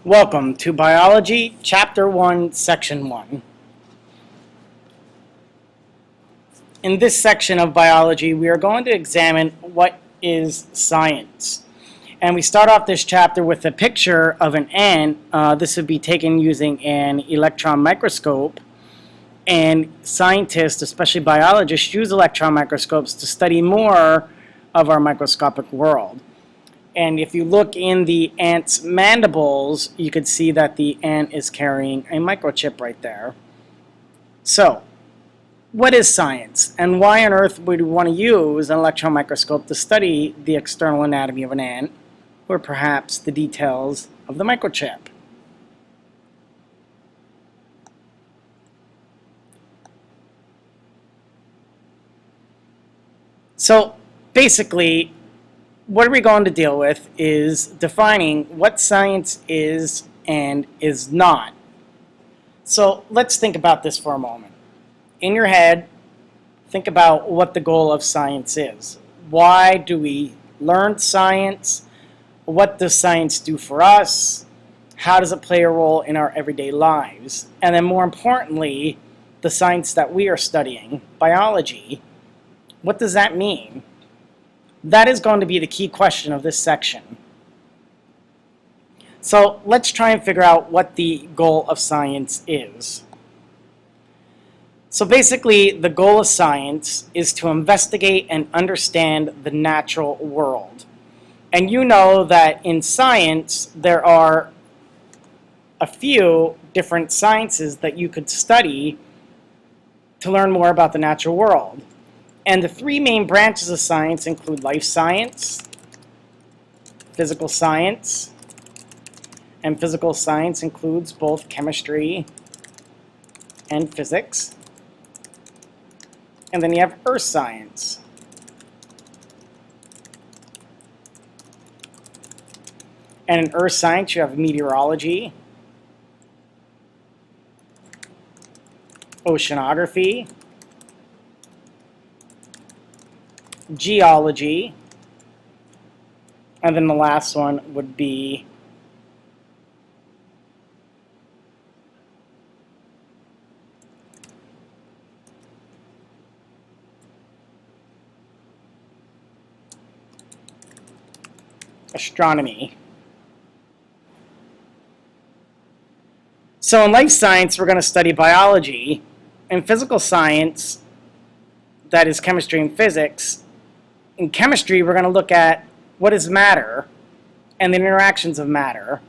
Welcome to Biology, Chapter 1, Section 1. In this section of biology, we are going to examine what is science. And we start off this chapter with a picture of an ant. This would be taken using an electron microscope. And scientists, especially biologists, use electron microscopes to study more of our microscopic world. And if you look in the ant's mandibles, you can see that the ant is carrying a microchip right there. So, what is science? And why on earth would we want to use an electron microscope to study the external anatomy of an ant, or perhaps the details of the microchip? So, basically, what we're going to deal with is defining what science is and is not. So let's think about this for a moment. In your head, think about what the goal of science is. Why do we learn science? What does science do for us? How does it play a role in our everyday lives? And then more importantly, the science that we are studying, biology, what does that mean? That is going to be the key question of this section. So let's try and figure out what the goal of science is. So basically, the goal of science is to investigate and understand the natural world. And you know that in science, there are a few different sciences that you could study to learn more about the natural world. And the three main branches of science include life science, physical science, and physical science includes both chemistry and physics. And then you have earth science. And in earth science, you have meteorology, oceanography, geology, and then the last one would be astronomy. So in life science, we're going to study biology. In physical science, that is chemistry and physics, in chemistry, we're going to look at what is matter and the interactions of matter.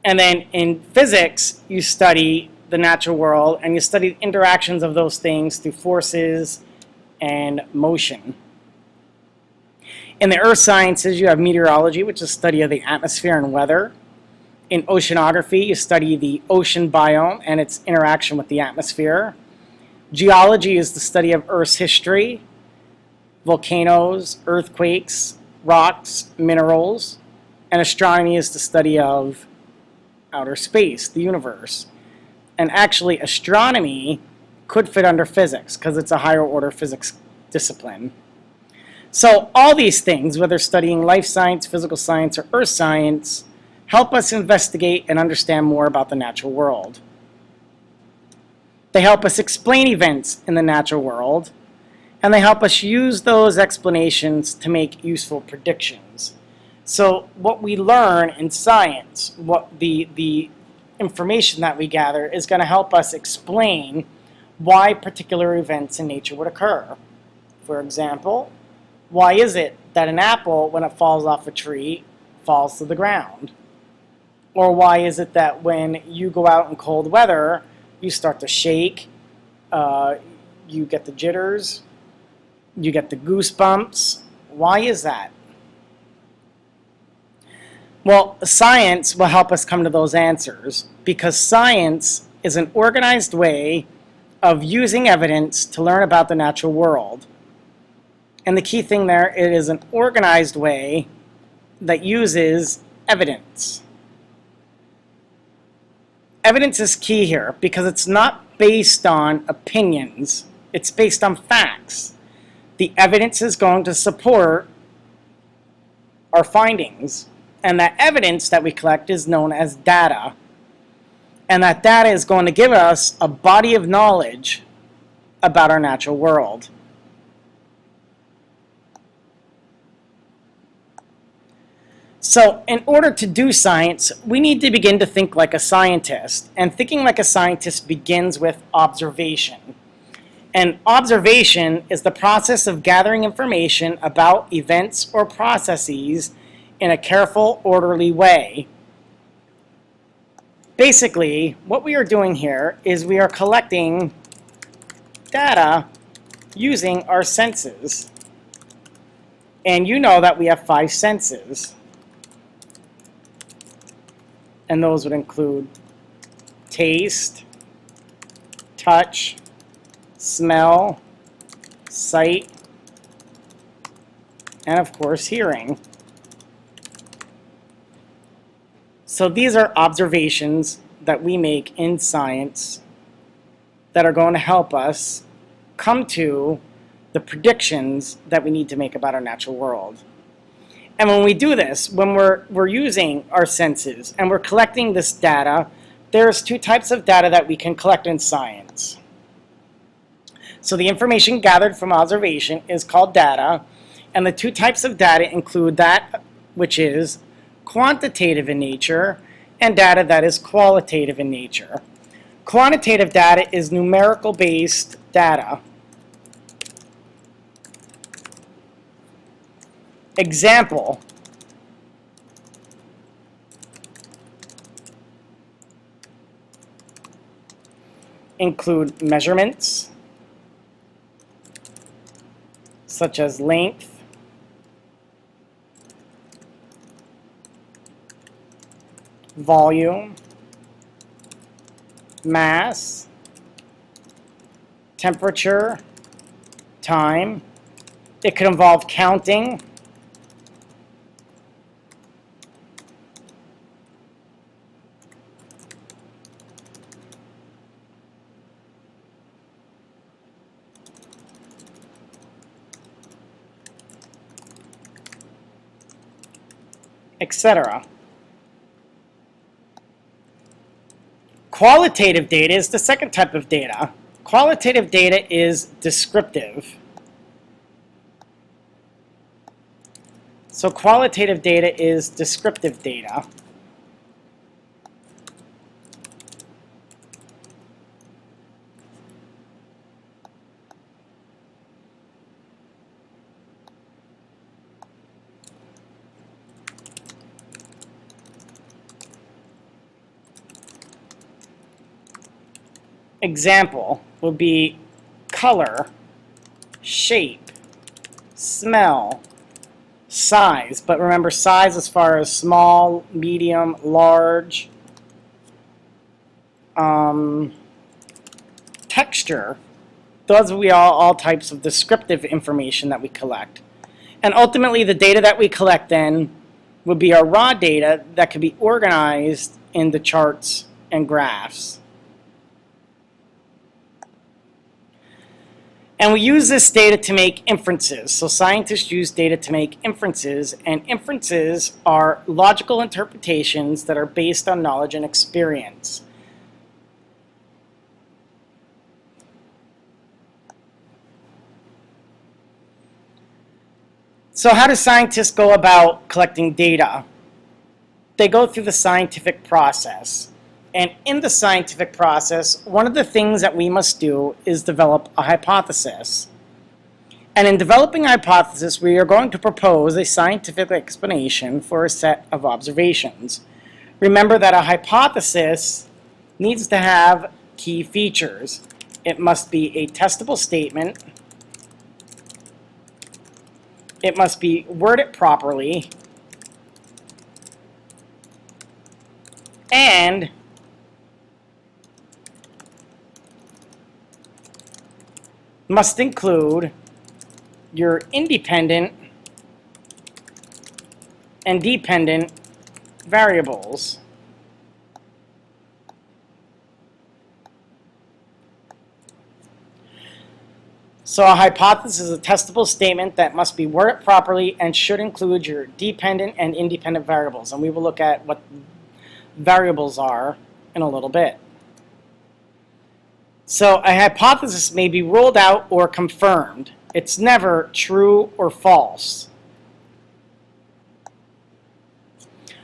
And then in physics, you study the natural world and you study the interactions of those things through forces and motion. In the earth sciences, you have meteorology, which is the study of the atmosphere and weather. In oceanography, you study the ocean biome and its interaction with the atmosphere. Geology is the study of Earth's history, volcanoes, earthquakes, rocks, minerals, and astronomy is the study of outer space, the universe. And actually, astronomy could fit under physics because it's a higher order physics discipline. So all these things, whether studying life science, physical science, or earth science, help us investigate and understand more about the natural world. They help us explain events in the natural world, and they help us use those explanations to make useful predictions. So what we learn in science, what the information that we gather is going to help us explain why particular events in nature would occur. For example, why is it that an apple, when it falls off a tree, falls to the ground? Or why is it that when you go out in cold weather, you start to shake, you get the jitters, you get the goosebumps? Why is that? Well, science will help us come to those answers because science is an organized way of using evidence to learn about the natural world. And the key thing there, it is an organized way that uses evidence. Evidence is key here because it's not based on opinions, it's based on facts. The evidence is going to support our findings. And that evidence that we collect is known as data. And that data is going to give us a body of knowledge about our natural world. So in order to do science, we need to begin to think like a scientist. And thinking like a scientist begins with observation. And observation is the process of gathering information about events or processes in a careful, orderly way. Basically, what we are doing here is we are collecting data using our senses. And you know that we have 5 senses. And those would include taste, touch, smell, sight, and of course hearing. So these are observations that we make in science that are going to help us come to the predictions that we need to make about our natural world. And when we do this, when we're using our senses and we're collecting this data, there's 2 types of data that we can collect in science. So the information gathered from observation is called data, and the 2 types of data include that which is quantitative in nature and data that is qualitative in nature. Quantitative data is numerical based data. Example, include measurements such as length, volume, mass, temperature, time. It could involve counting, etc. Qualitative data is the second type of data. Qualitative data is descriptive. So qualitative data is descriptive data. Example would be color, shape, smell, size. But remember, size as far as small, medium, large. Texture. Those would be all types of descriptive information that we collect. And ultimately, the data that we collect then would be our raw data that can be organized into charts and graphs. And we use this data to make inferences. So scientists use data to make inferences, and inferences are logical interpretations that are based on knowledge and experience. So how do scientists go about collecting data? They go through the scientific process. And in the scientific process, one of the things that we must do is develop a hypothesis. And in developing a hypothesis, we are going to propose a scientific explanation for a set of observations. Remember that a hypothesis needs to have key features. It must be a testable statement. It must be worded properly. And must include your independent and dependent variables. So a hypothesis is a testable statement that must be worded properly and should include your dependent and independent variables. And we will look at what variables are in a little bit. So a hypothesis may be ruled out or confirmed. It's never true or false.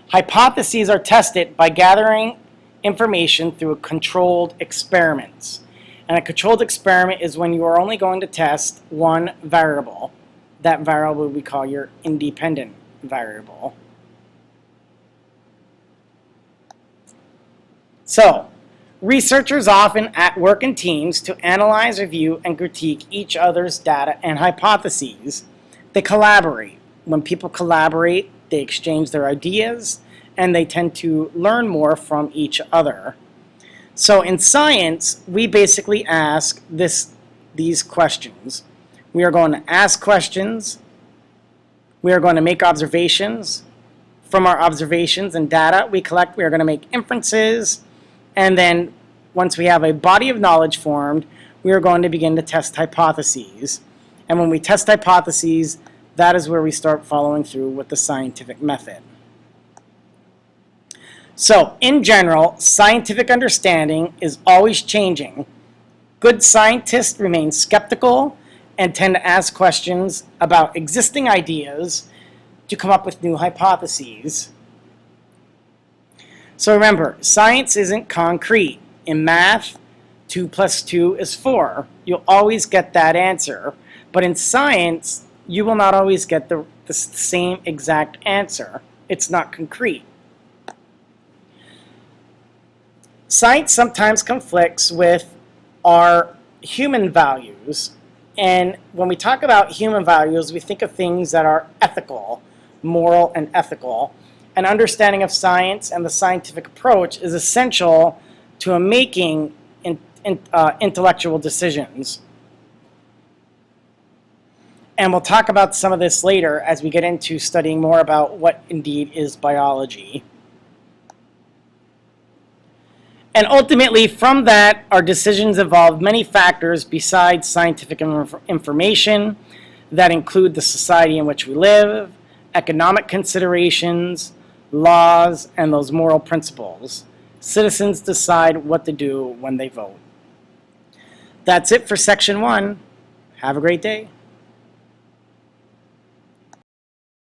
Hypotheses are tested by gathering information through controlled experiments. And a controlled experiment is when you are only going to test one variable. That variable we call your independent variable. So, researchers often work in teams to analyze, review, and critique each other's data and hypotheses. They collaborate. When people collaborate, they exchange their ideas, and they tend to learn more from each other. So in science, we basically ask these questions. We are going to ask questions. We are going to make observations. From our observations and data we collect, we are going to make inferences. And then once we have a body of knowledge formed, we are going to begin to test hypotheses. And when we test hypotheses, that is where we start following through with the scientific method. So, in general, scientific understanding is always changing. Good scientists remain skeptical and tend to ask questions about existing ideas to come up with new hypotheses. So remember, science isn't concrete. In math, 2 plus 2 is 4. You'll always get that answer. But in science, you will not always get the same exact answer. It's not concrete. Science sometimes conflicts with our human values. And when we talk about human values, we think of things that are ethical, moral and ethical. An understanding of science and the scientific approach is essential to making intellectual decisions. And we'll talk about some of this later as we get into studying more about what indeed is biology. And ultimately, from that, our decisions involve many factors besides scientific information that include the society in which we live, economic considerations, laws, and those moral principles. Citizens decide what to do when they vote. That's it for Section 1. Have a great day.